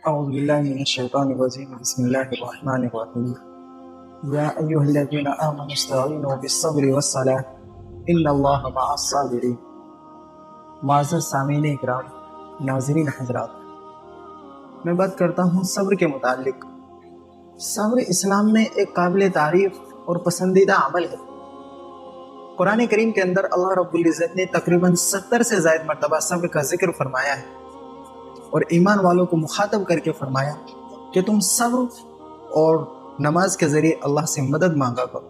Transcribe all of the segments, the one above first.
أعوذ بالله من الشيطان الرجيم بسم الله الرحمن الرحيم يا أيها الذين آمنوا استعينوا بالصبر والصلاة إن الله مع الصابرين. معزز سامعین اکرام، ناظرین حضرات، میں بات کرتا ہوں صبر کے متعلق. صبر اسلام میں ایک قابل تعریف اور پسندیدہ عمل ہے. قرآن کریم کے اندر اللہ رب العزت نے تقریباً 70 سے زائد مرتبہ صبر کا ذکر فرمایا ہے اور ایمان والوں کو مخاطب کر کے فرمایا کہ تم صبر اور نماز کے ذریعے اللہ سے مدد مانگا کرو،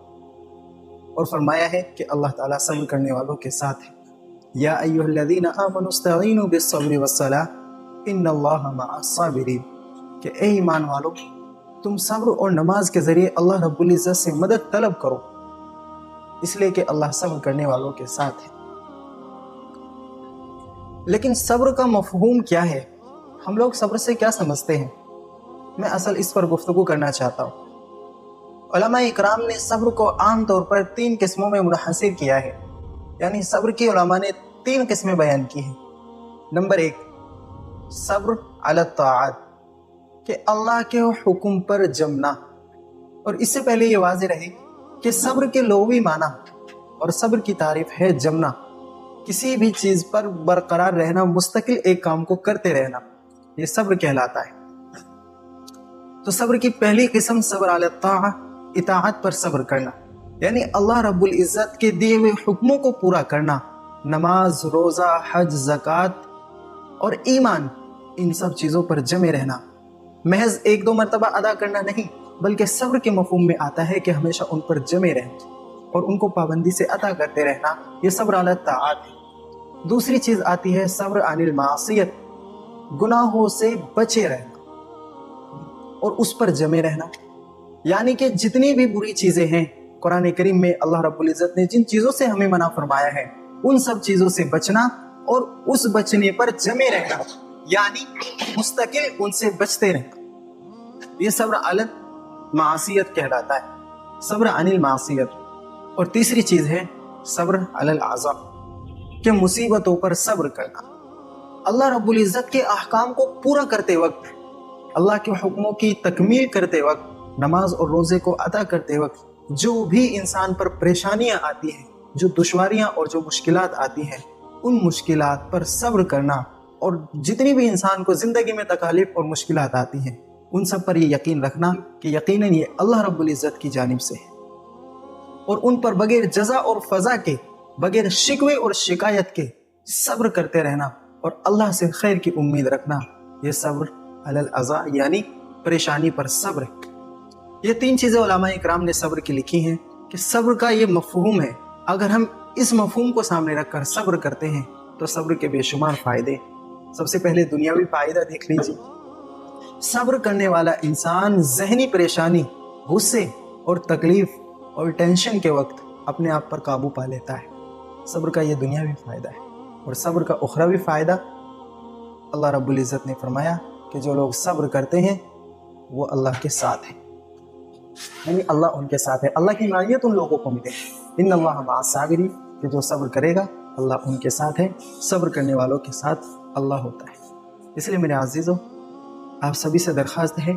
اور فرمایا ہے کہ اللہ تعالیٰ صبر کرنے والوں کے ساتھ ہے. یا ایھا الذین آمنوا استعینوا بالصبر والصلاة ان اللہ مع الصابرین، کہ اے ایمان والو تم صبر اور نماز کے ذریعے اللہ رب العزت سے مدد طلب کرو، اس لیے کہ اللہ صبر کرنے والوں کے ساتھ ہے. لیکن صبر کا مفہوم کیا ہے؟ ہم لوگ صبر سے کیا سمجھتے ہیں؟ میں اصل اس پر گفتگو کرنا چاہتا ہوں. علماء اکرام نے صبر کو عام طور پر 3 قسموں میں منحصر کیا ہے، یعنی صبر کی علماء نے 3 قسمیں بیان کی ہیں. نمبر 1، صبر علی الطاعات، کہ اللہ کے حکم پر جمنا. اور اس سے پہلے یہ واضح رہے کہ صبر کے لغوی معنی اور صبر کی تعریف ہے جمنا، کسی بھی چیز پر برقرار رہنا، مستقل ایک کام کو کرتے رہنا، یہ صبر کہلاتا ہے. تو صبر کی پہلی قسم صبر علی الطاعہ، اطاعت پر صبر کرنا، یعنی اللہ رب العزت کے دیے ہوئے حکموں کو پورا کرنا. نماز، روزہ، حج، زکوٰۃ اور ایمان، ان سب چیزوں پر جمے رہنا. محض 1-2 مرتبہ ادا کرنا نہیں، بلکہ صبر کے مفہوم میں آتا ہے کہ ہمیشہ ان پر جمے رہنا اور ان کو پابندی سے ادا کرتے رہنا، یہ صبر علی الطاعات ہے. دوسری چیز آتی ہے صبر عن المعصیت، گناہوں سے بچے رہنا اور اس پر جمے رہنا. یعنی کہ جتنی بھی بری چیزیں ہیں، قرآن کریم میں اللہ رب العزت نے جن چیزوں سے ہمیں منع فرمایا ہے، ان سب چیزوں سے بچنا اور اس بچنے پر جمے رہنا، یعنی مستقل ان سے بچتے رہنا، یہ صبر علی المعصیت کہلاتا ہے، صبر عن المعصیت. اور تیسری چیز ہے صبر علی العذا، کہ مصیبتوں پر صبر کرنا. اللہ رب العزت کے احکام کو پورا کرتے وقت، اللہ کے حکموں کی تکمیل کرتے وقت، نماز اور روزے کو ادا کرتے وقت جو بھی انسان پر پریشانیاں آتی ہیں، جو دشواریاں اور جو مشکلات آتی ہیں، ان مشکلات پر صبر کرنا، اور جتنی بھی انسان کو زندگی میں تکالیف اور مشکلات آتی ہیں، ان سب پر یہ یقین رکھنا کہ یقیناً یہ اللہ رب العزت کی جانب سے ہے، اور ان پر بغیر جزا اور فضا کے، بغیر شکوے اور شکایت کے صبر کرتے رہنا اور اللہ سے خیر کی امید رکھنا، یہ صبر علی العذا یعنی پریشانی پر صبر ہے. یہ 3 چیزیں علماء اکرام نے صبر کی لکھی ہیں کہ صبر کا یہ مفہوم ہے. اگر ہم اس مفہوم کو سامنے رکھ کر صبر کرتے ہیں تو صبر کے بے شمار فائدے. سب سے پہلے دنیاوی فائدہ دیکھ لیجیے. صبر کرنے والا انسان ذہنی پریشانی، غصے اور تکلیف اور ٹینشن کے وقت اپنے آپ پر قابو پا لیتا ہے. صبر کا یہ دنیاوی فائدہ ہے. اور صبر کا اخروی فائدہ، اللہ رب العزت نے فرمایا کہ جو لوگ صبر کرتے ہیں وہ اللہ کے ساتھ ہیں، یعنی اللہ ان کے ساتھ ہے، اللہ کی معیت ان لوگوں کو ملے. ان اللہ مع الصابرین، کہ جو صبر کرے گا اللہ ان کے ساتھ ہے. صبر کرنے والوں کے ساتھ اللہ ہوتا ہے. اس لیے میرے عزیزوں، آپ سبھی سے درخواست ہے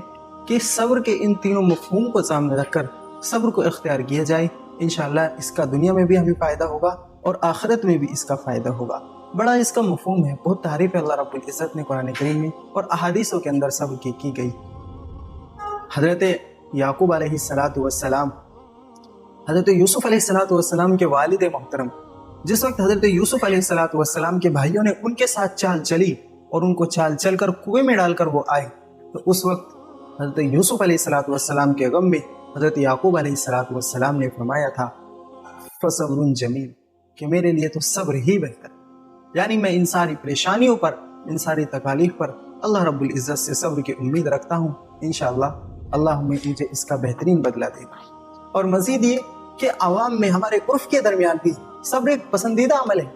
کہ صبر کے ان تینوں مفہوم کو سامنے رکھ کر صبر کو اختیار کیا جائے. انشاءاللہ اس کا دنیا میں بھی ہمیں فائدہ ہوگا اور آخرت میں بھی اس کا فائدہ ہوگا. بڑا اس کا مفہوم ہے، بہت تعریف ہے اللہ رب العزت نے قرآن کریم میں اور احادیثوں کے اندر صبر کی گئی. حضرت یعقوب علیہ السلام، حضرت یوسف علیہ السلام کے والد محترم، جس وقت حضرت یوسف علیہ السلام کے بھائیوں نے ان کے ساتھ چال چلی اور ان کو چال چل کر کنویں میں ڈال کر وہ آئے، تو اس وقت حضرت یوسف علیہ السلام کے غم میں حضرت یعقوب علیہ السلام نے فرمایا تھا فصبر جمیل، کہ میرے لیے تو صبر ہی بہتر، یعنی میں ان ساری پریشانیوں پر، ان ساری تکالیف پر اللہ رب العزت سے صبر کی امید رکھتا ہوں. انشاءاللہ اللہ مجھے اس کا بہترین بدلہ دے گا. اور مزید یہ کہ عوام میں، ہمارے عرف کے درمیان بھی صبر ایک پسندیدہ عمل ہے.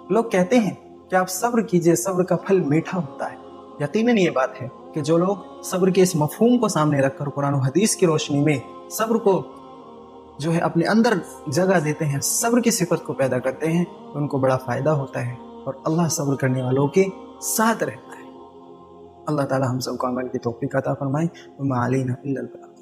لوگ کہتے ہیں کہ آپ صبر کیجئے، صبر کا پھل میٹھا ہوتا ہے. یقیناً یہ بات ہے کہ جو لوگ صبر کے اس مفہوم کو سامنے رکھ کر قرآن و حدیث کی روشنی میں صبر کو جو ہے اپنے اندر جگہ دیتے ہیں، صبر کی صفت کو پیدا کرتے ہیں، ان کو بڑا فائدہ ہوتا ہے اور اللہ صبر کرنے والوں کے ساتھ رہتا ہے. اللہ تعالی ہم سب کو عمل کی توفیق عطا فرمائے۔ وما علینا الا البلاغ۔